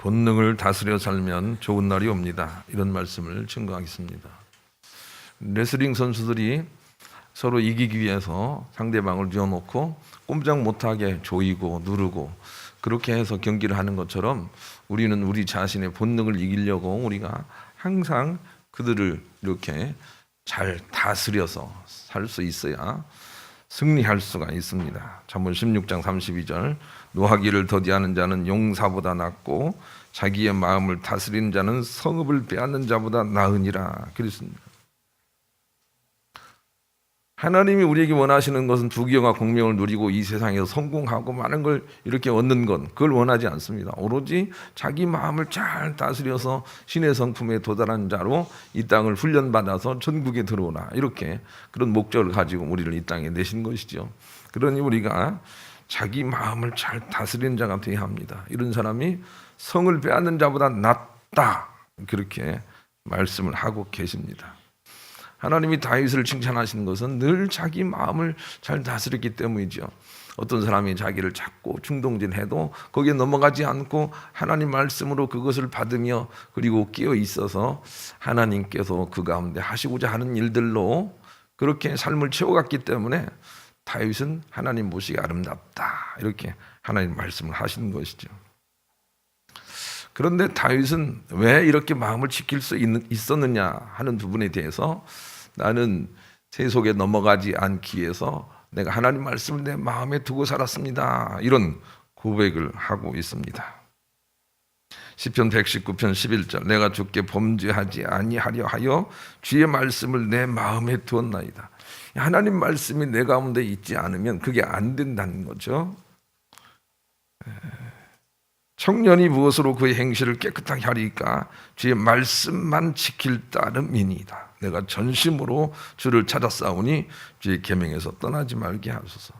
본능을 다스려 살면 좋은 날이 옵니다. 이런 말씀을 증거하겠습니다. 레슬링 선수들이 서로 이기기 위해서 상대방을 뉘어놓고 꼼짝 못하게 조이고 누르고 그렇게 해서 경기를 하는 것처럼 우리는 우리 자신의 본능을 이기려고 우리가 항상 그들을 이렇게 잘 다스려서 살 수 있어야 승리할 수가 있습니다. 잠언 16장 32절 노하기를 더디하는 자는 용사보다 낫고 자기의 마음을 다스리는 자는 성읍을 빼앗는 자보다 나으니라 그랬습니다. 하나님이 우리에게 원하시는 것은 부귀영화 공명을 누리고 이 세상에서 성공하고 많은 걸 이렇게 얻는 것, 그걸 원하지 않습니다. 오로지 자기 마음을 잘 다스려서 신의 성품에 도달한 자로 이 땅을 훈련받아서 천국에 들어오라, 이렇게 그런 목적을 가지고 우리를 이 땅에 내신 것이죠. 그러니 우리가 자기 마음을 잘 다스리는 자가 되어야 합니다. 이런 사람이 성을 빼앗는 자보다 낫다, 그렇게 말씀을 하고 계십니다. 하나님이 다윗을 칭찬하시는 것은 늘 자기 마음을 잘 다스렸기 때문이죠. 어떤 사람이 자기를 자꾸 충동질해도 거기에 넘어가지 않고 하나님 말씀으로 그것을 받으며 그리고 깨어 있어서 하나님께서 그 가운데 하시고자 하는 일들로 그렇게 삶을 채워갔기 때문에 다윗은 하나님 보시기에 아름답다, 이렇게 하나님 말씀을 하시는 것이죠. 그런데 다윗은 왜 이렇게 마음을 지킬 수 있었느냐 하는 부분에 대해서 나는 세속에 넘어가지 않기 위해서 내가 하나님 말씀을 내 마음에 두고 살았습니다, 이런 고백을 하고 있습니다. 시편 119편 11절 내가 주께 범죄하지 아니하려 하여 주의 말씀을 내 마음에 두었나이다. 하나님 말씀이 내 가운데 있지 않으면 그게 안 된다는 거죠. 청년이 무엇으로 그의 행실을 깨끗하게 하리까? 주의 말씀만 지킬 따름이니이다. 내가 전심으로 주를 찾았사오니 주의 계명에서 떠나지 말게 하소서.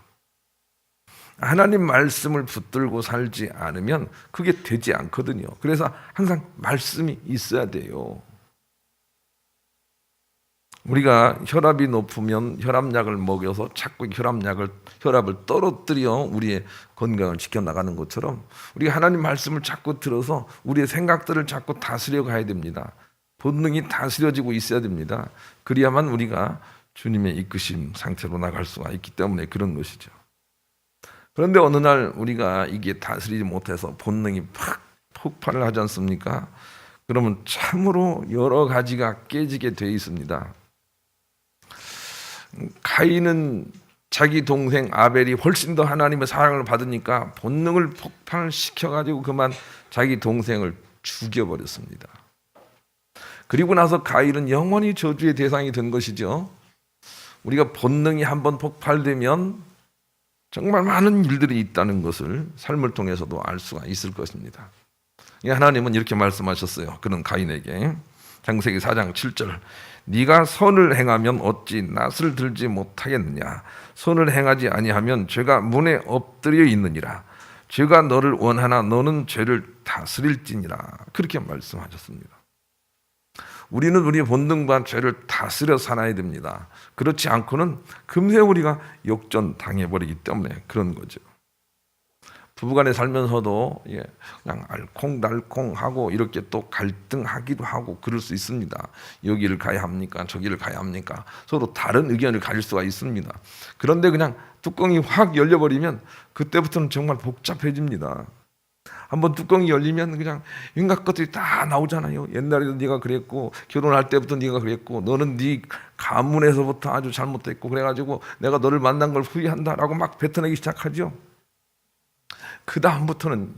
하나님 말씀을 붙들고 살지 않으면 그게 되지 않거든요. 그래서 항상 말씀이 있어야 돼요. 우리가 혈압이 높으면 혈압약을 먹여서 자꾸 혈압을 떨어뜨려 우리의 건강을 지켜나가는 것처럼 우리가 하나님 말씀을 자꾸 들어서 우리의 생각들을 자꾸 다스려 가야 됩니다. 본능이 다스려지고 있어야 됩니다. 그래야만 우리가 주님의 이끄심 상태로 나갈 수가 있기 때문에 그런 것이죠. 그런데 어느 날 우리가 이게 다스리지 못해서 본능이 팍 폭발을 하지 않습니까? 그러면 참으로 여러 가지가 깨지게 되어 있습니다. 가인은 자기 동생 아벨이 훨씬 더 하나님의 사랑을 받으니까 본능을 폭발시켜가지고 그만 자기 동생을 죽여버렸습니다. 그리고 나서 가인은 영원히 저주의 대상이 된 것이죠. 우리가 본능이 한번 폭발되면 정말 많은 일들이 있다는 것을 삶을 통해서도 알 수가 있을 것입니다. 하나님은 이렇게 말씀하셨어요. 그런 가인에게 창세기 4장 7절 네가 선을 행하면 어찌 낫을 들지 못하겠느냐? 선을 행하지 아니하면 죄가 문에 엎드려 있느니라. 죄가 너를 원하나 너는 죄를 다스릴지니라. 그렇게 말씀하셨습니다. 우리는 우리의 본능과 죄를 다스려 살아야 됩니다. 그렇지 않고는 금세 우리가 역전당해버리기 때문에 그런 거죠. 부부간에 살면서도 그냥 알콩달콩하고 이렇게 또 갈등하기도 하고 그럴 수 있습니다. 여기를 가야 합니까? 저기를 가야 합니까? 서로 다른 의견을 가질 수가 있습니다. 그런데 그냥 뚜껑이 확 열려버리면 그때부터는 정말 복잡해집니다. 한번 뚜껑이 열리면 그냥 온갖 것들이 다 나오잖아요. 옛날에도 네가 그랬고 결혼할 때부터 네가 그랬고 너는 네 가문에서부터 아주 잘못됐고 그래가지고 내가 너를 만난 걸 후회한다라고 막 뱉어내기 시작하죠. 그 다음부터는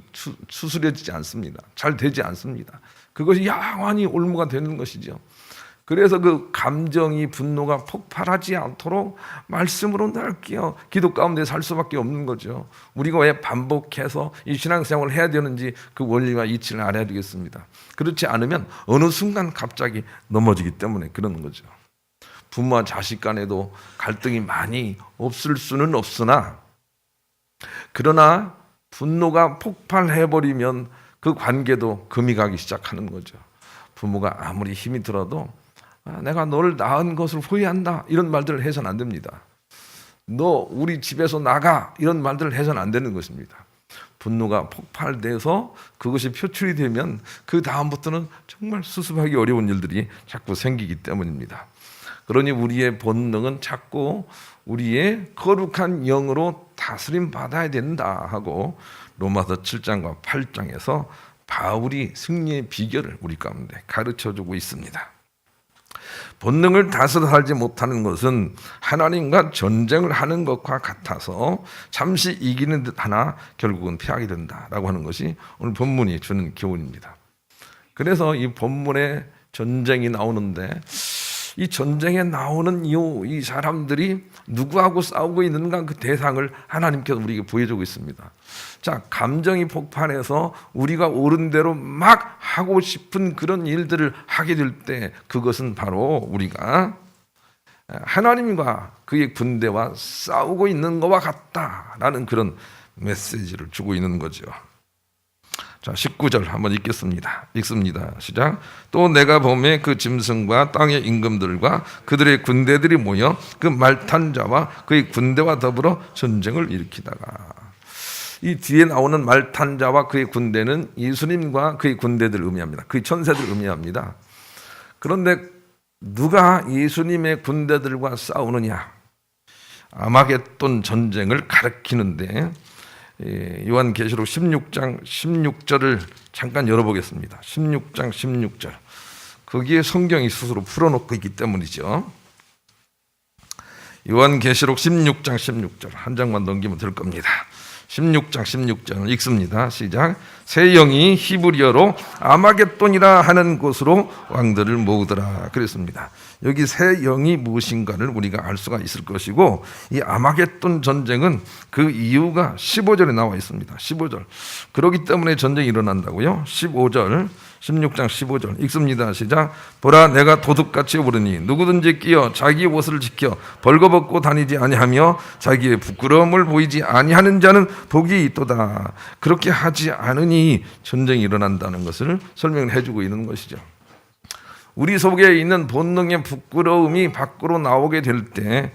수술해지지 않습니다. 잘 되지 않습니다. 그것이 영원히 올무가 되는 것이죠. 그래서 그 감정이 분노가 폭발하지 않도록 말씀으로 늘 기도 가운데 살 수밖에 없는 거죠. 우리가 왜 반복해서 이 신앙생활을 해야 되는지 그 원리와 이치를 알아야 되겠습니다. 그렇지 않으면 어느 순간 갑자기 넘어지기 때문에 그러는 거죠. 부모와 자식 간에도 갈등이 많이 없을 수는 없으나 그러나 분노가 폭발해버리면 그 관계도 금이 가기 시작하는 거죠. 부모가 아무리 힘이 들어도 내가 너를 낳은 것을 후회한다 이런 말들을 해서는 안 됩니다. 너 우리 집에서 나가 이런 말들을 해서는 안 되는 것입니다. 분노가 폭발돼서 그것이 표출이 되면 그 다음부터는 정말 수습하기 어려운 일들이 자꾸 생기기 때문입니다. 그러니 우리의 본능은 자꾸 우리의 거룩한 영으로 다스림 받아야 된다 하고 로마서 7장과 8장에서 바울이 승리의 비결을 우리 가운데 가르쳐주고 있습니다. 본능을 다스려 살지 못하는 것은 하나님과 전쟁을 하는 것과 같아서 잠시 이기는 듯 하나 결국은 패하게 된다라고 하는 것이 오늘 본문이 주는 교훈입니다. 그래서 이 본문에 전쟁이 나오는데 이 전쟁에 나오는 이 사람들이 누구하고 싸우고 있는가 그 대상을 하나님께서 우리에게 보여주고 있습니다. 자, 감정이 폭발해서 우리가 옳은 대로 막 하고 싶은 그런 일들을 하게 될 때 그것은 바로 우리가 하나님과 그의 군대와 싸우고 있는 것과 같다라는 그런 메시지를 주고 있는 거죠. 자, 19절 한번 읽습니다. 시작. 또 내가 보매 그 짐승과 땅의 임금들과 그들의 군대들이 모여 그 말탄 자와 그의 군대와 더불어 전쟁을 일으키다가, 이 뒤에 나오는 말탄 자와 그의 군대는 예수님과 그의 군대들을 의미합니다. 그의 천사들을 의미합니다. 그런데 누가 예수님의 군대들과 싸우느냐? 아마겟돈 전쟁을 가리키는데 요한계시록 16장 16절을 잠깐 열어보겠습니다. 16장 16절. 거기에 성경이 스스로 풀어놓고 있기 때문이죠. 요한계시록 16장 16절 한 장만 넘기면 될 겁니다. 16장 16절 읽습니다. 시작. 새 영이 히브리어로 아마겟돈이라 하는 곳으로 왕들을 모으더라 그랬습니다. 여기 새 영이 무엇인가를 우리가 알 수가 있을 것이고, 이 아마겟돈 전쟁은 그 이유가 15절에 나와 있습니다. 15절. 그렇기 때문에 전쟁이 일어난다고요. 15절 16장 15절 읽습니다. 시작. 보라, 내가 도둑같이 오르니 누구든지 끼어 자기 옷을 지켜 벌거벗고 다니지 아니하며 자기의 부끄러움을 보이지 아니하는 자는 복이 있도다. 그렇게 하지 않으니 전쟁이 일어난다는 것을 설명을 해주고 있는 것이죠. 우리 속에 있는 본능의 부끄러움이 밖으로 나오게 될 때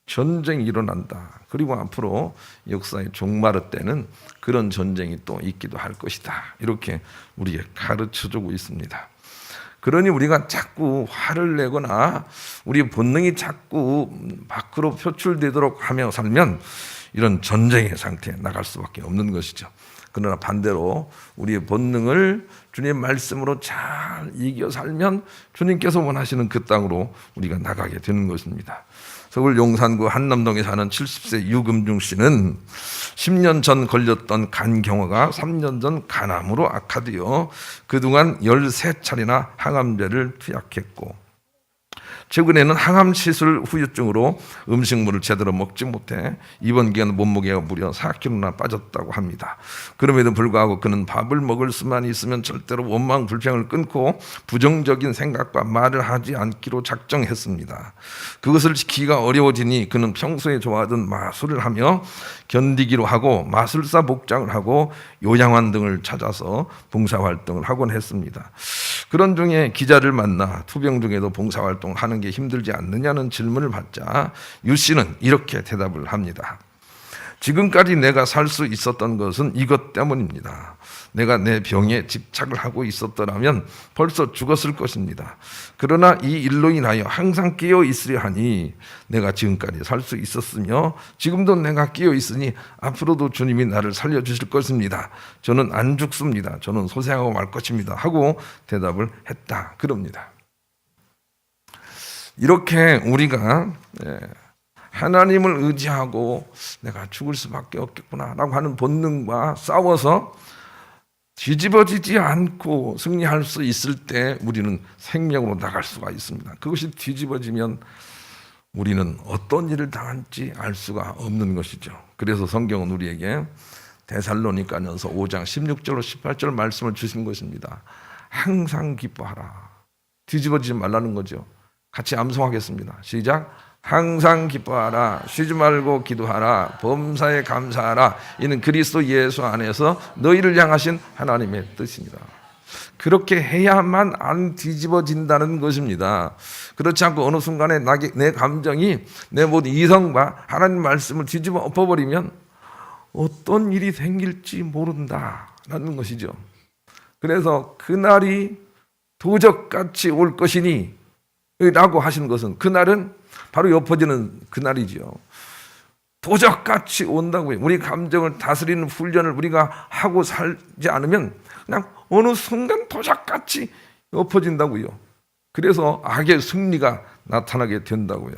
전쟁이 일어난다. 그리고 앞으로 역사의 종말의 때는 그런 전쟁이 또 있기도 할 것이다. 이렇게 우리에게 가르쳐주고 있습니다. 그러니 우리가 자꾸 화를 내거나 우리 본능이 자꾸 밖으로 표출되도록 하며 살면 이런 전쟁의 상태에 나갈 수밖에 없는 것이죠. 그러나 반대로 우리의 본능을 주님의 말씀으로 잘 이겨 살면 주님께서 원하시는 그 땅으로 우리가 나가게 되는 것입니다. 서울 용산구 한남동에 사는 70세 유금중 씨는 10년 전 걸렸던 간경화가 3년 전 간암으로 악화되어 그동안 13차례나 항암제를 투약했고, 최근에는 항암 시술 후유증으로 음식물을 제대로 먹지 못해 이번 기간 몸무게가 무려 4kg나 빠졌다고 합니다. 그럼에도 불구하고 그는 밥을 먹을 수만 있으면 절대로 원망 불평을 끊고 부정적인 생각과 말을 하지 않기로 작정했습니다. 그것을 지키기가 어려워지니 그는 평소에 좋아하던 마술을 하며 견디기로 하고 마술사 복장을 하고 요양원 등을 찾아서 봉사활동을 하곤 했습니다. 그런 중에 기자를 만나 투병 중에도 봉사활동을 하는 게 힘들지 않느냐는 질문을 받자 유 씨는 이렇게 대답을 합니다. 지금까지 내가 살 수 있었던 것은 이것 때문입니다. 내가 내 병에 집착을 하고 있었더라면 벌써 죽었을 것입니다. 그러나 이 일로 인하여 항상 깨어 있으려 하니 내가 지금까지 살 수 있었으며 지금도 내가 깨어 있으니 앞으로도 주님이 나를 살려주실 것입니다. 저는 안 죽습니다. 저는 소생하고 말 것입니다. 하고 대답을 했다. 그럽니다. 이렇게 우리가 하나님을 의지하고 내가 죽을 수밖에 없겠구나라고 하는 본능과 싸워서 뒤집어지지 않고 승리할 수 있을 때 우리는 생명으로 나갈 수가 있습니다. 그것이 뒤집어지면 우리는 어떤 일을 당할지 알 수가 없는 것이죠. 그래서 성경은 우리에게 데살로니가전서 5장 16절로 18절 말씀을 주신 것입니다. 항상 기뻐하라. 뒤집어지지 말라는 거죠. 같이 암송하겠습니다. 시작. 항상 기뻐하라. 쉬지 말고 기도하라. 범사에 감사하라. 이는 그리스도 예수 안에서 너희를 향하신 하나님의 뜻입니다. 그렇게 해야만 안 뒤집어진다는 것입니다. 그렇지 않고 어느 순간에 내 감정이 내 모든 이성과 하나님 말씀을 뒤집어 엎어버리면 어떤 일이 생길지 모른다라는 것이죠. 그래서 그날이 도적같이 올 것이니 라고 하시는 것은 그날은 바로 엎어지는 그날이죠. 도적같이 온다고요. 우리 감정을 다스리는 훈련을 우리가 하고 살지 않으면 그냥 어느 순간 도적같이 엎어진다고요. 그래서 악의 승리가 나타나게 된다고요.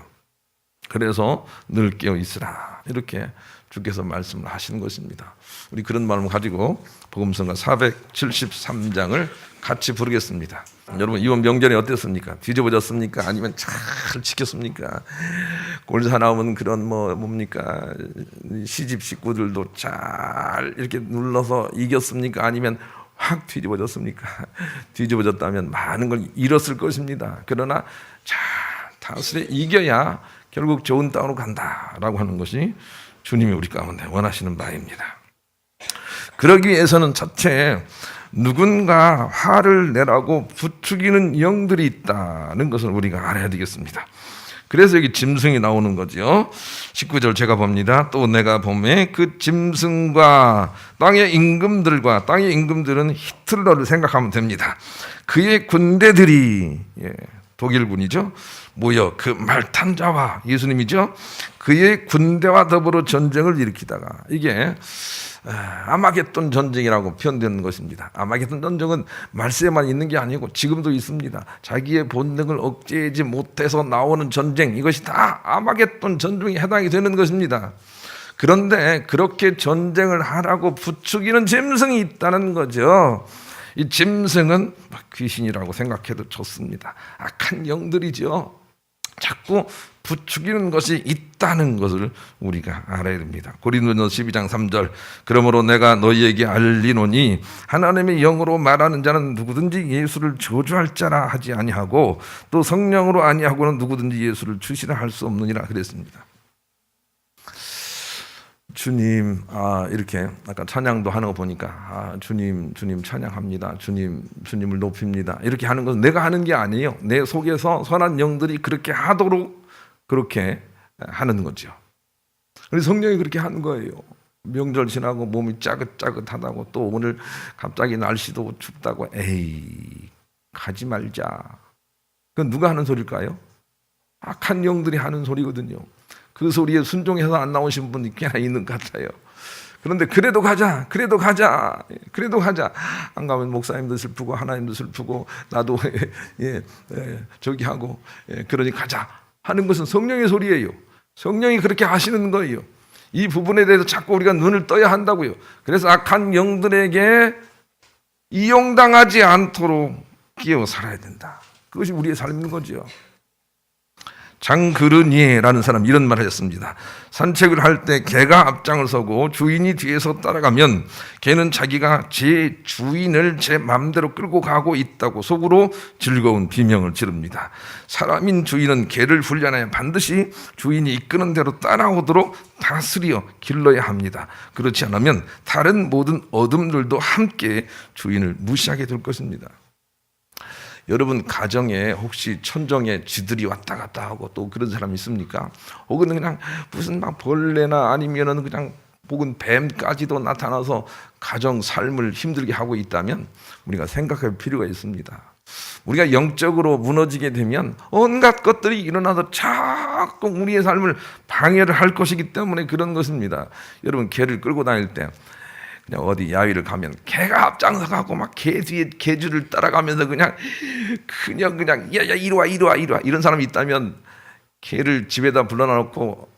그래서 늘 깨어 있으라 이렇게 주께서 말씀을 하시는 것입니다. 우리 그런 마음을 가지고 복음성가 473장을 같이 부르겠습니다. 여러분 이번 명절에 어땠습니까? 뒤집어졌습니까? 아니면 잘 지켰습니까? 골사 나오면 그런 뭡니까? 시집 식구들도 잘 이렇게 눌러서 이겼습니까? 아니면 확 뒤집어졌습니까? 뒤집어졌다면 많은 걸 잃었을 것입니다. 그러나 잘 다스려 이겨야 결국 좋은 땅으로 간다라고 하는 것이 주님이 우리 가운데 원하시는 바입니다. 그러기 위해서는 첫째, 누군가 화를 내라고 부추기는 영들이 있다는 것을 우리가 알아야 되겠습니다. 그래서 여기 짐승이 나오는 거죠. 19절 제가 봅니다. 또 내가 보매 그 짐승과 땅의 임금들은 히틀러를 생각하면 됩니다. 그의 군대들이 독일군이죠. 모여 그 말탄 자와 예수님이죠. 그의 군대와 더불어 전쟁을 일으키다가 이게 아마겟돈 전쟁이라고 표현되는 것입니다. 아마겟돈 전쟁은 말세에만 있는 게 아니고 지금도 있습니다. 자기의 본능을 억제하지 못해서 나오는 전쟁, 이것이 다 아마겟돈 전쟁에 해당이 되는 것입니다. 그런데 그렇게 전쟁을 하라고 부추기는 짐승이 있다는 거죠. 이 짐승은 귀신이라고 생각해도 좋습니다. 악한 영들이죠. 자꾸 부추기는 것이 있다는 것을 우리가 알아야 됩니다. 고린도전서 12장 3절 그러므로 내가 너희에게 알리노니 하나님의 영으로 말하는 자는 누구든지 예수를 저주할 자라 하지 아니하고 또 성령으로 아니하고는 누구든지 예수를 주시라 할 수 없느니라 그랬습니다. 주님, 이렇게 아까 찬양도 하는 거 보니까 주님 찬양합니다. 주님을 높입니다. 이렇게 하는 것은 내가 하는 게 아니에요. 내 속에서 선한 영들이 그렇게 하도록 그렇게 하는 거죠. 그래서 성령이 그렇게 하는 거예요. 명절 지나고 몸이 짜긋짜긋하다고 또 오늘 갑자기 날씨도 춥다고 에이 가지 말자. 그건 누가 하는 소리일까요? 악한 영들이 하는 소리거든요. 그 소리에 순종해서 안 나오신 분이 꽤나 있는 것 같아요. 그런데 그래도 가자. 안 가면 목사님도 슬프고 하나님도 슬프고 나도 저기 하고 그러니 가자 하는 것은 성령의 소리예요. 성령이 그렇게 하시는 거예요. 이 부분에 대해서 자꾸 우리가 눈을 떠야 한다고요. 그래서 악한 영들에게 이용당하지 않도록 끼어 살아야 된다. 그것이 우리의 삶인 거죠. 장그르니에라는 사람이 이런 말을 했습니다. 산책을 할 때 개가 앞장을 서고 주인이 뒤에서 따라가면 개는 자기가 제 주인을 제 마음대로 끌고 가고 있다고 속으로 즐거운 비명을 지릅니다. 사람인 주인은 개를 훈련하여 반드시 주인이 이끄는 대로 따라오도록 다스려 길러야 합니다. 그렇지 않으면 다른 모든 어둠들도 함께 주인을 무시하게 될 것입니다. 여러분 가정에 혹시 천정에 쥐들이 왔다 갔다 하고 또 그런 사람이 있습니까? 혹은 그냥 무슨 막 벌레나 아니면은 그냥 혹은 뱀까지도 나타나서 가정 삶을 힘들게 하고 있다면 우리가 생각할 필요가 있습니다. 우리가 영적으로 무너지게 되면 온갖 것들이 일어나서 자꾸 우리의 삶을 방해를 할 것이기 때문에 그런 것입니다. 여러분 개를 끌고 다닐 때 그냥 어디 야외를 가면 개가 앞장서 가고 막 개 뒤에 개줄을 따라가면서 그냥 야 이리 와 이런 사람이 있다면 개를 집에다 불러놓고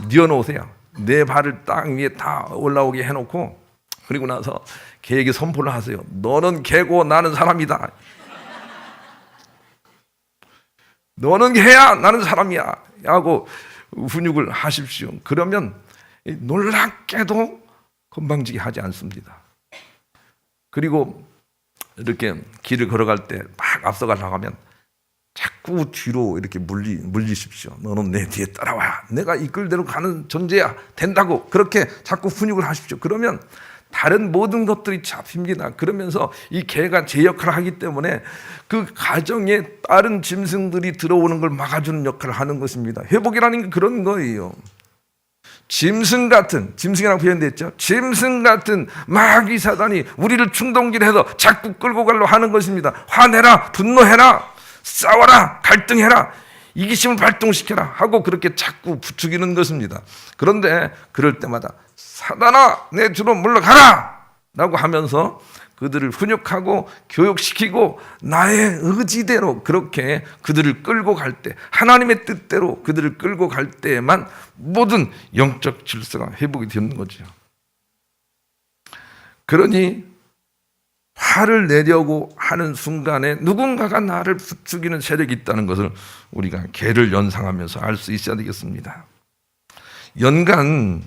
뉘어놓으세요. 내 발을 땅 위에 다 올라오게 해놓고 그리고 나서 개에게 선포를 하세요. 너는 개고 나는 사람이다. 너는 개야 나는 사람이야 하고 훈육을 하십시오. 그러면 놀랍게도 건방지게 하지 않습니다. 그리고 이렇게 길을 걸어갈 때 막 앞서가려고 하면 자꾸 뒤로 이렇게 물리십시오. 너는 내 뒤에 따라와. 내가 이끌 대로 가는 존재야. 된다고. 그렇게 자꾸 훈육을 하십시오. 그러면 다른 모든 것들이 잡힙니다. 그러면서 이 개가 제 역할을 하기 때문에 그 가정에 다른 짐승들이 들어오는 걸 막아주는 역할을 하는 것입니다. 회복이라는 게 그런 거예요. 짐승이라고 표현됐죠. 짐승 같은 마귀 사단이 우리를 충동질해서 자꾸 끌고 가려고 하는 것입니다. 화내라, 분노해라, 싸워라, 갈등해라, 이기심을 발동시켜라 하고 그렇게 자꾸 부추기는 것입니다. 그런데 그럴 때마다 사단아, 내 뒤로 물러가라 라고 하면서 그들을 훈육하고 교육시키고 나의 의지대로 그렇게 그들을 끌고 갈 때, 하나님의 뜻대로 그들을 끌고 갈 때에만 모든 영적 질서가 회복이 되는 거죠. 그러니 화를 내려고 하는 순간에 누군가가 나를 부추기는 세력이 있다는 것을 우리가 개를 연상하면서 알 수 있어야 되겠습니다. 연간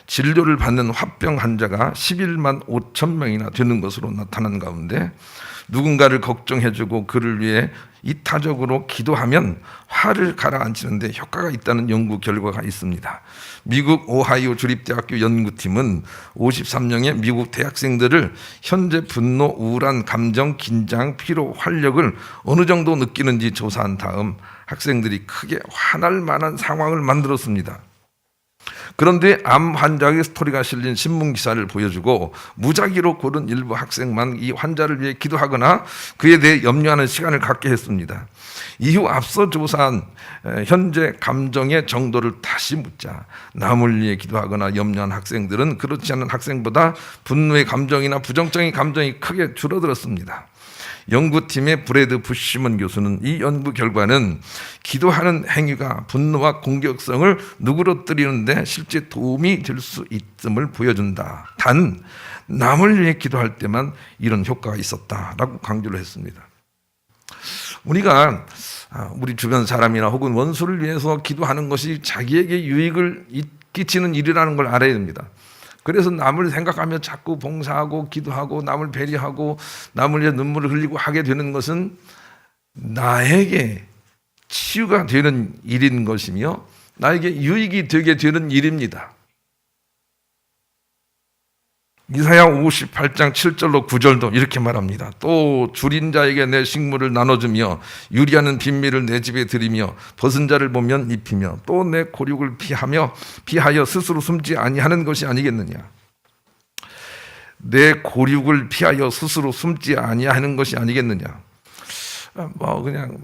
진료를 받는 화병 환자가 11만 5천 명이나 되는 것으로 나타난 가운데 누군가를 걱정해주고 그를 위해 이타적으로 기도하면 화를 가라앉히는 데 효과가 있다는 연구 결과가 있습니다. 미국 오하이오 주립대학교 연구팀은 53명의 미국 대학생들을 현재 분노, 우울한 감정, 긴장, 피로, 활력을 어느 정도 느끼는지 조사한 다음 학생들이 크게 화날 만한 상황을 만들었습니다. 그런데 암 환자의 스토리가 실린 신문기사를 보여주고 무작위로 고른 일부 학생만 이 환자를 위해 기도하거나 그에 대해 염려하는 시간을 갖게 했습니다. 이후 앞서 조사한 현재 감정의 정도를 다시 묻자 남을 위해 기도하거나 염려한 학생들은 그렇지 않은 학생보다 분노의 감정이나 부정적인 감정이 크게 줄어들었습니다. 연구팀의 브래드 부시먼 교수는 이 연구 결과는 기도하는 행위가 분노와 공격성을 누그러뜨리는데 실제 도움이 될 수 있음을 보여준다. 단 남을 위해 기도할 때만 이런 효과가 있었다라고 강조를 했습니다. 우리가 우리 주변 사람이나 혹은 원수를 위해서 기도하는 것이 자기에게 유익을 끼치는 일이라는 걸 알아야 됩니다. 그래서 남을 생각하며 자꾸 봉사하고 기도하고 남을 배려하고 남을 위해 눈물을 흘리고 하게 되는 것은 나에게 치유가 되는 일인 것이며 나에게 유익이 되게 되는 일입니다. 이사야 58장 7절로 9절도 이렇게 말합니다. 또 줄인 자에게 내 식물을 나눠주며 유리하는 빈미를 내 집에 들이며 벗은 자를 보면 입히며 또 내 고륙을 피하여 스스로 숨지 아니하는 것이 아니겠느냐. 내 고륙을 피하여 스스로 숨지 아니하는 것이 아니겠느냐. 그냥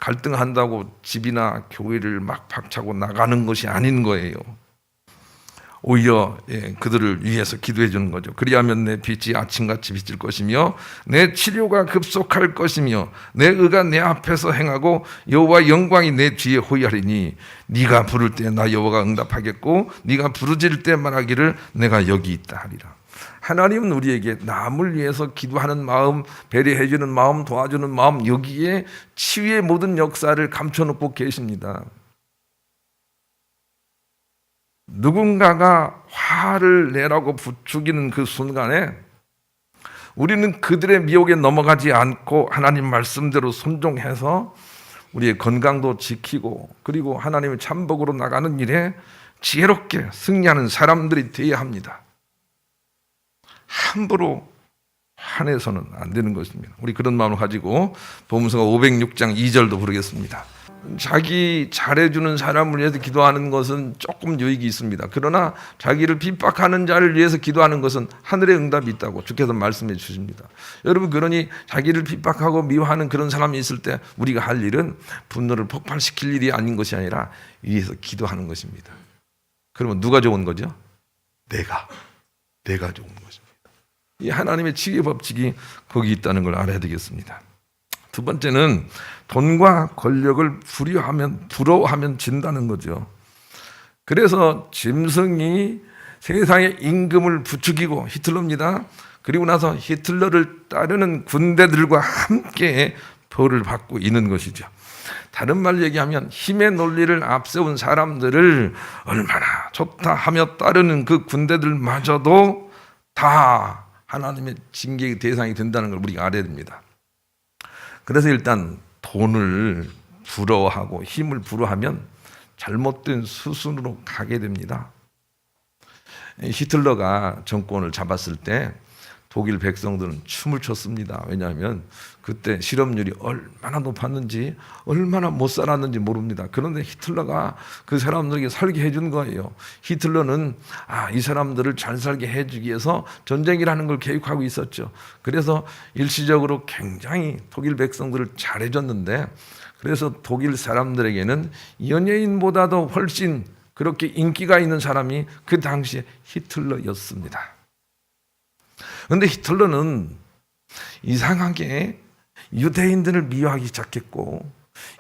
갈등한다고 집이나 교회를 막 박차고 나가는 것이 아닌 거예요. 오히려 그들을 위해서 기도해 주는 거죠. 그리하면 내 빛이 아침같이 비칠 것이며 내 치료가 급속할 것이며 내 의가 내 앞에서 행하고 여호와의 영광이 내 뒤에 호위하리니 네가 부를 때 나 여호와가 응답하겠고 네가 부르짖을 때 말하기를 내가 여기 있다 하리라. 하나님은 우리에게 남을 위해서 기도하는 마음, 배려해 주는 마음, 도와주는 마음, 여기에 치유의 모든 역사를 감춰놓고 계십니다. 누군가가 화를 내라고 부추기는 그 순간에 우리는 그들의 미혹에 넘어가지 않고 하나님 말씀대로 순종해서 우리의 건강도 지키고 그리고 하나님의 참복으로 나가는 일에 지혜롭게 승리하는 사람들이 되어야 합니다. 함부로 화내서는 안 되는 것입니다. 우리 그런 마음을 가지고 복음서가 506장 2절도 부르겠습니다. 자기 잘해주는 사람을 위해서 기도하는 것은 조금 유익이 있습니다. 그러나 자기를 핍박하는 자를 위해서 기도하는 것은 하늘의 응답이 있다고 주께서 말씀해 주십니다. 여러분, 그러니 자기를 핍박하고 미워하는 그런 사람이 있을 때 우리가 할 일은 분노를 폭발시킬 일이 아닌 것이 아니라 위해서 기도하는 것입니다. 그러면 누가 좋은 거죠? 내가 좋은 것입니다. 이 하나님의 치유의 법칙이 거기 있다는 걸 알아야 되겠습니다. 두 번째는 돈과 권력을 부러워하면 진다는 거죠. 그래서 짐승이 세상의 임금을 부추기고 히틀러입니다. 그리고 나서 히틀러를 따르는 군대들과 함께 벌을 받고 있는 것이죠. 다른 말로 얘기하면 힘의 논리를 앞세운 사람들을 얼마나 좋다 하며 따르는 그 군대들마저도 다 하나님의 징계의 대상이 된다는 걸 우리가 알아야 됩니다. 그래서 일단 돈을 부러워하고 힘을 부러워하면 잘못된 수순으로 가게 됩니다. 히틀러가 정권을 잡았을 때 독일 백성들은 춤을 췄습니다. 왜냐하면 그때 실업률이 얼마나 높았는지, 얼마나 못 살았는지 모릅니다. 그런데 히틀러가 그 사람들에게 살게 해준 거예요. 히틀러는 이 사람들을 잘 살게 해주기 위해서 전쟁이라는 걸 계획하고 있었죠. 그래서 일시적으로 굉장히 독일 백성들을 잘해줬는데, 그래서 독일 사람들에게는 연예인보다도 훨씬 그렇게 인기가 있는 사람이 그 당시에 히틀러였습니다. 그런데 히틀러는 이상하게 유대인들을 미워하기 시작했고,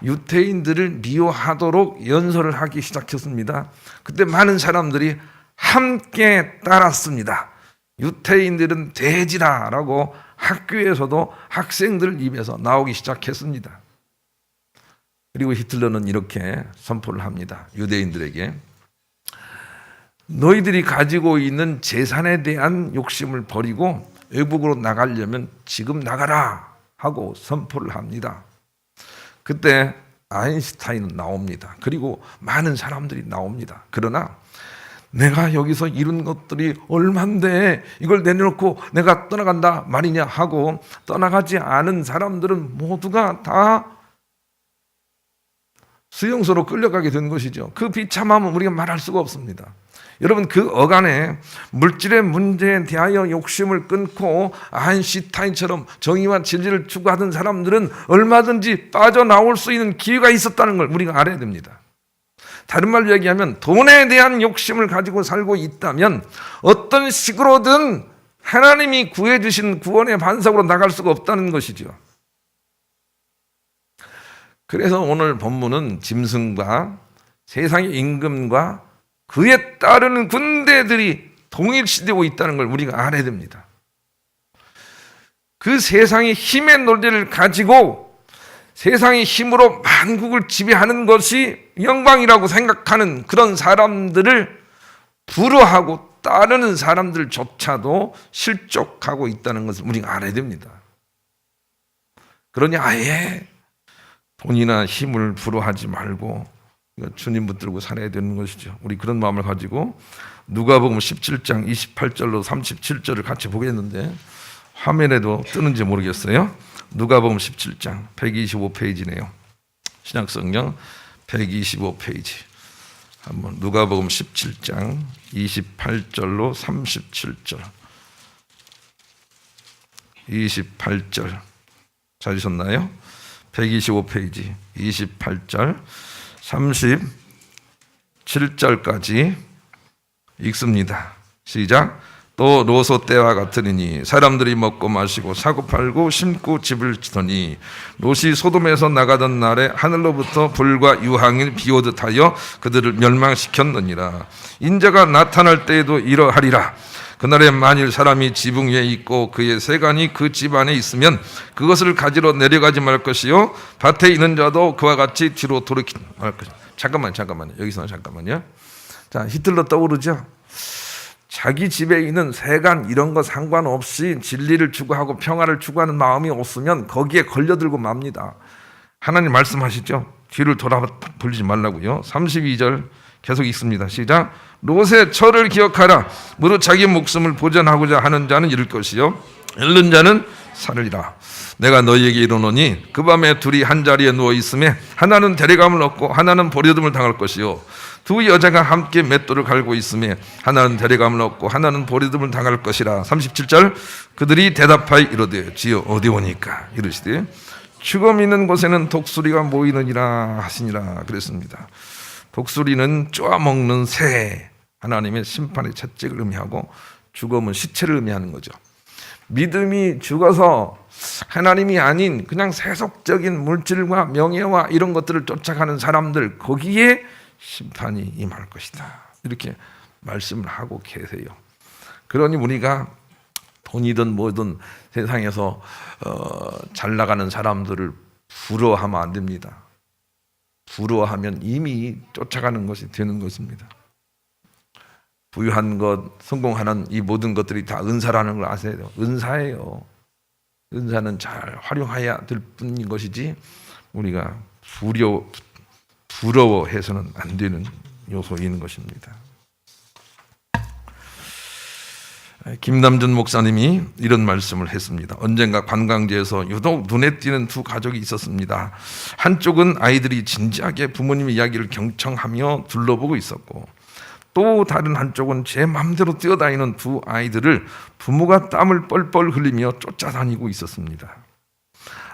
유대인들을 미워하도록 연설을 하기 시작했습니다. 그때 많은 사람들이 함께 따랐습니다. 유대인들은 돼지라라고 학교에서도 학생들 입에서 나오기 시작했습니다. 그리고 히틀러는 이렇게 선포를 합니다. 유대인들에게 너희들이 가지고 있는 재산에 대한 욕심을 버리고 외국으로 나가려면 지금 나가라 하고 선포를 합니다. 그때 아인슈타인은 나옵니다. 그리고 많은 사람들이 나옵니다. 그러나 내가 여기서 이룬 것들이 얼만데 이걸 내려놓고 내가 떠나간다 말이냐 하고 떠나가지 않은 사람들은 모두가 다 수용소로 끌려가게 된 것이죠. 그 비참함은 우리가 말할 수가 없습니다. 여러분, 그 어간에 물질의 문제에 대하여 욕심을 끊고 아인슈타인처럼 정의와 진리를 추구하던 사람들은 얼마든지 빠져나올 수 있는 기회가 있었다는 걸 우리가 알아야 됩니다. 다른 말로 얘기하면 돈에 대한 욕심을 가지고 살고 있다면 어떤 식으로든 하나님이 구해주신 구원의 반석으로 나갈 수가 없다는 것이죠. 그래서 오늘 본문은 짐승과 세상의 임금과 그에 따르는 군대들이 동일시되고 있다는 걸 우리가 알아야 됩니다. 그 세상의 힘의 논리를 가지고 세상의 힘으로 만국을 지배하는 것이 영광이라고 생각하는 그런 사람들을 부러워하고 따르는 사람들조차도 실족하고 있다는 것을 우리가 알아야 됩니다. 그러니 아예 돈이나 힘을 부러워하지 말고 주님 붙들고 살아야 되는 것이죠. 우리 그런 마음을 가지고 누가복음 17장 28절로 37절을 같이 보겠는데 화면에도 뜨는지 모르겠어요. 누가복음 17장 125페이지네요. 신약성경 125페이지. 한번 누가복음 17장 28절로 37절. 28절 찾으셨나요? 125페이지 28절 37절까지 읽습니다. 시작. 또 로소 때와 같으니 사람들이 먹고 마시고 사고 팔고 심고 집을 지더니 롯이 소돔에서 나가던 날에 하늘로부터 불과 유황이 비오듯 하여 그들을 멸망시켰느니라. 인자가 나타날 때에도 이러하리라. 그날에 만일 사람이 지붕 위에 있고 그의 세간이 그 집 안에 있으면 그것을 가지러 내려가지 말 것이요 밭에 있는 자도 그와 같이 뒤로 돌이키지 말 것이요. 잠깐만요. 여기서 잠깐만요. 자, 히틀러 떠오르죠? 자기 집에 있는 세간 이런 거 상관없이 진리를 추구하고 평화를 추구하는 마음이 없으면 거기에 걸려들고 맙니다. 하나님 말씀하시죠? 뒤를 돌아보지 말라고요. 32절 계속 읽습니다. 시작. 롯의 철을 기억하라. 무릇 자기 목숨을 보전하고자 하는 자는 잃을 것이요 잃는 자는 살으리라. 내가 너희에게 이르노니 그 밤에 둘이 한 자리에 누워 있음에 하나는 데려감을 얻고 하나는 버려둠을 당할 것이요 두 여자가 함께 맷돌을 갈고 있음에 하나는 데려감을 얻고 하나는 버려둠을 당할 것이라. 37절 그들이 대답하여 이르되 주여 어디 오니까 이르시되 죽음 있는 곳에는 독수리가 모이느니라 하시니라 그랬습니다. 독수리는 쪼아먹는 새, 하나님의 심판의 채찍을 의미하고 죽음은 시체를 의미하는 거죠. 믿음이 죽어서 하나님이 아닌 그냥 세속적인 물질과 명예와 이런 것들을 쫓아가는 사람들, 거기에 심판이 임할 것이다. 이렇게 말씀을 하고 계세요. 그러니 우리가 돈이든 뭐든 세상에서 잘 나가는 사람들을 부러워하면 안 됩니다. 부러워하면 이미 쫓아가는 것이 되는 것입니다. 부유한 것, 성공하는 이 모든 것들이 다 은사라는 걸 아셔야 돼요. 은사예요. 은사는 잘 활용해야 될 뿐인 것이지 우리가 부러워해서는 안 되는 요소인 것입니다. 김남준 목사님이 이런 말씀을 했습니다. 언젠가 관광지에서 유독 눈에 띄는 두 가족이 있었습니다. 한쪽은 아이들이 진지하게 부모님의 이야기를 경청하며 둘러보고 있었고, 또 다른 한쪽은 제 마음대로 뛰어다니는 두 아이들을 부모가 땀을 뻘뻘 흘리며 쫓아다니고 있었습니다.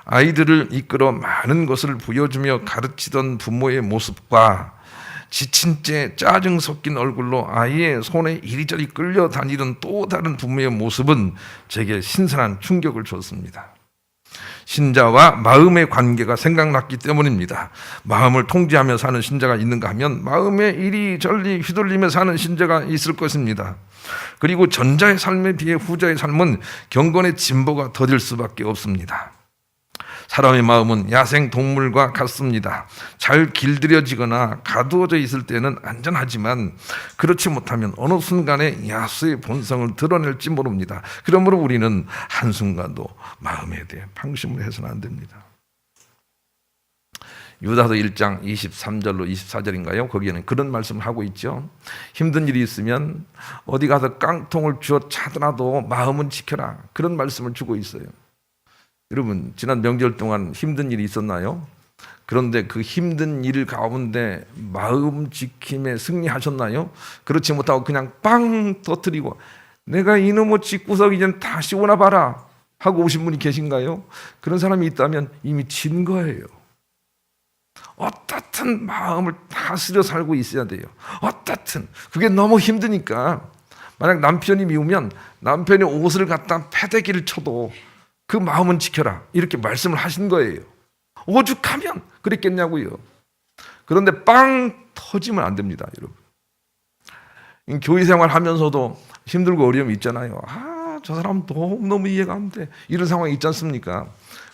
아이들을 이끌어 많은 것을 보여주며 가르치던 부모의 모습과 지친 채 짜증 섞인 얼굴로 아이의 손에 이리저리 끌려다니던 또 다른 부모의 모습은 제게 신선한 충격을 줬습니다. 신자와 마음의 관계가 생각났기 때문입니다. 마음을 통제하며 사는 신자가 있는가 하면 마음에 이리저리 휘둘리며 사는 신자가 있을 것입니다. 그리고 전자의 삶에 비해 후자의 삶은 경건의 진보가 더딜 수밖에 없습니다. 사람의 마음은 야생 동물과 같습니다. 잘 길들여지거나 가두어져 있을 때는 안전하지만 그렇지 못하면 어느 순간에 야수의 본성을 드러낼지 모릅니다. 그러므로 우리는 한순간도 마음에 대해 방심을 해서는 안 됩니다. 유다서 1장 23절로 24절인가요? 거기에는 그런 말씀을 하고 있죠. 힘든 일이 있으면 어디 가서 깡통을 쥐어 차더라도 마음은 지켜라. 그런 말씀을 주고 있어요. 여러분, 지난 명절 동안 힘든 일이 있었나요? 그런데 그 힘든 일 가운데 마음 지킴에 승리하셨나요? 그렇지 못하고 그냥 빵 터뜨리고 내가 이놈의 집구석 이제 다시 오나 봐라 하고 오신 분이 계신가요? 그런 사람이 있다면 이미 진 거예요. 어떻든 마음을 다스려 살고 있어야 돼요. 어떻든 그게 너무 힘드니까 만약 남편이 미우면 남편의 옷을 갖다 패대기를 쳐도 그 마음은 지켜라 이렇게 말씀을 하신 거예요. 오죽하면 그랬겠냐고요. 그런데 빵 터지면 안 됩니다, 여러분. 교회 생활하면서도 힘들고 어려움이 있잖아요. 저 사람 너무 이해가 안 돼. 이런 상황이 있지 않습니까?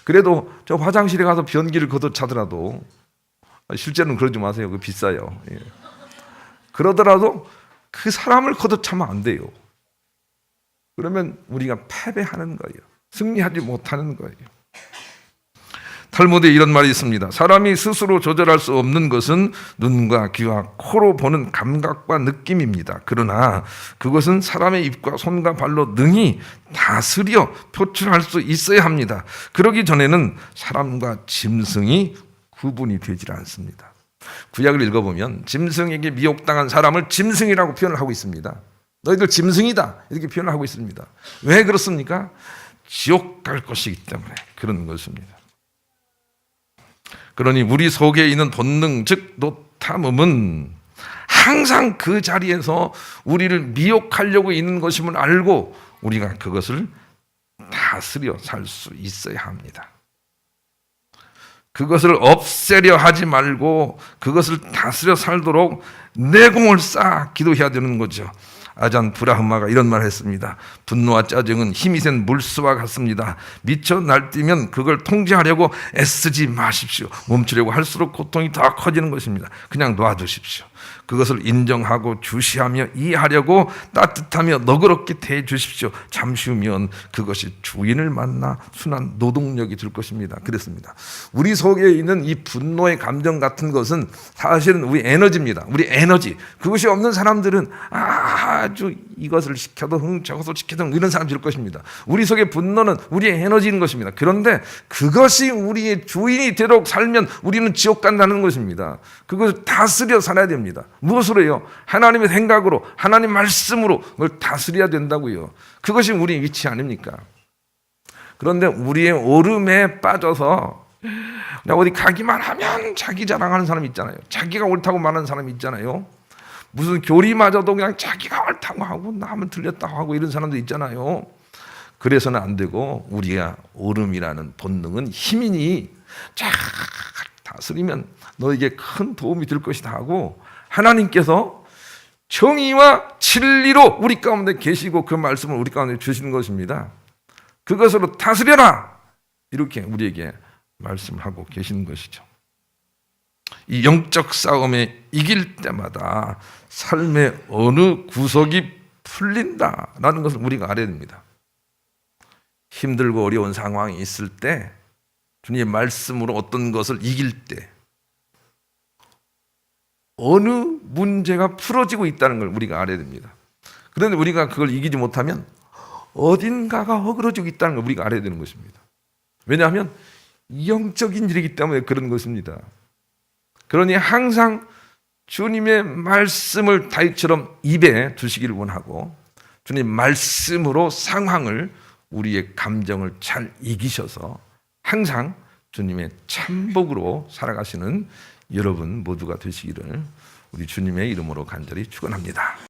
그래도 저 화장실에 가서 변기를 걷어차더라도, 실제로는 그러지 마세요. 그거 비싸요. 예. 그러더라도 그 사람을 걷어차면 안 돼요. 그러면 우리가 패배하는 거예요. 승리하지 못하는 거예요. 탈무드에 이런 말이 있습니다. 사람이 스스로 조절할 수 없는 것은 눈과 귀와 코로 보는 감각과 느낌입니다. 그러나 그것은 사람의 입과 손과 발로 능히 다스려 표출할 수 있어야 합니다. 그러기 전에는 사람과 짐승이 구분이 되질 않습니다. 구약을 읽어보면 짐승에게 미혹당한 사람을 짐승이라고 표현을 하고 있습니다. 너희들 짐승이다 이렇게 표현을 하고 있습니다. 왜 그렇습니까? 지옥 갈 것이기 때문에 그런 것입니다. 그러니 우리 속에 있는 본능, 즉 노탐음은 항상 그 자리에서 우리를 미혹하려고 있는 것임을 알고 우리가 그것을 다스려 살 수 있어야 합니다. 그것을 없애려 하지 말고 그것을 다스려 살도록 내공을 쌓아 기도해야 되는 거죠. 아잔 브라흐마가 이런 말을 했습니다. 분노와 짜증은 힘이 센 물수와 같습니다. 미쳐 날뛰면 그걸 통제하려고 애쓰지 마십시오. 멈추려고 할수록 고통이 더 커지는 것입니다. 그냥 놔두십시오. 그것을 인정하고 주시하며 이해하려고 따뜻하며 너그럽게 대해 주십시오. 잠시 후면 그것이 주인을 만나 순한 노동력이 될 것입니다. 그랬습니다. 우리 속에 있는 이 분노의 감정 같은 것은 사실은 우리 에너지입니다. 우리 에너지. 그것이 없는 사람들은 아주 이것을 시켜도 저것을 시켜도 이런 사람들일 것입니다. 우리 속의 분노는 우리의 에너지인 것입니다. 그런데 그것이 우리의 주인이 되도록 살면 우리는 지옥 간다는 것입니다. 그것을 다스려 살아야 됩니다. 무엇으로 해요? 하나님의 생각으로, 하나님 말씀으로 그걸 다스려야 된다고요. 그것이 우리의 위치 아닙니까? 그런데 우리의 오름에 빠져서 그냥 어디 가기만 하면 자기 자랑하는 사람이 있잖아요. 자기가 옳다고 말하는 사람이 있잖아요. 무슨 교리마저도 그냥 자기가 옳다고 하고 남은 틀렸다고 하고 이런 사람도 있잖아요. 그래서는 안 되고 우리가 오름이라는 본능은 힘이니 잘 다스리면 너에게 큰 도움이 될 것이다 하고 하나님께서 정의와 진리로 우리 가운데 계시고 그 말씀을 우리 가운데 주시는 것입니다. 그것으로 다스려라 이렇게 우리에게 말씀을 하고 계시는 것이죠. 이 영적 싸움에 이길 때마다 삶의 어느 구석이 풀린다라는 것을 우리가 알아야 됩니다. 힘들고 어려운 상황이 있을 때 주님의 말씀으로 어떤 것을 이길 때 어느 문제가 풀어지고 있다는 걸 우리가 알아야 됩니다. 그런데 우리가 그걸 이기지 못하면 어딘가가 허그러지고 있다는 걸 우리가 알아야 되는 것입니다. 왜냐하면 영적인 일이기 때문에 그런 것입니다. 그러니 항상 주님의 말씀을 다윗처럼 입에 두시기를 원하고, 주님 말씀으로 상황을, 우리의 감정을 잘 이기셔서 항상 주님의 참복으로 살아가시는 여러분 모두가 되시기를 우리 주님의 이름으로 간절히 축원합니다.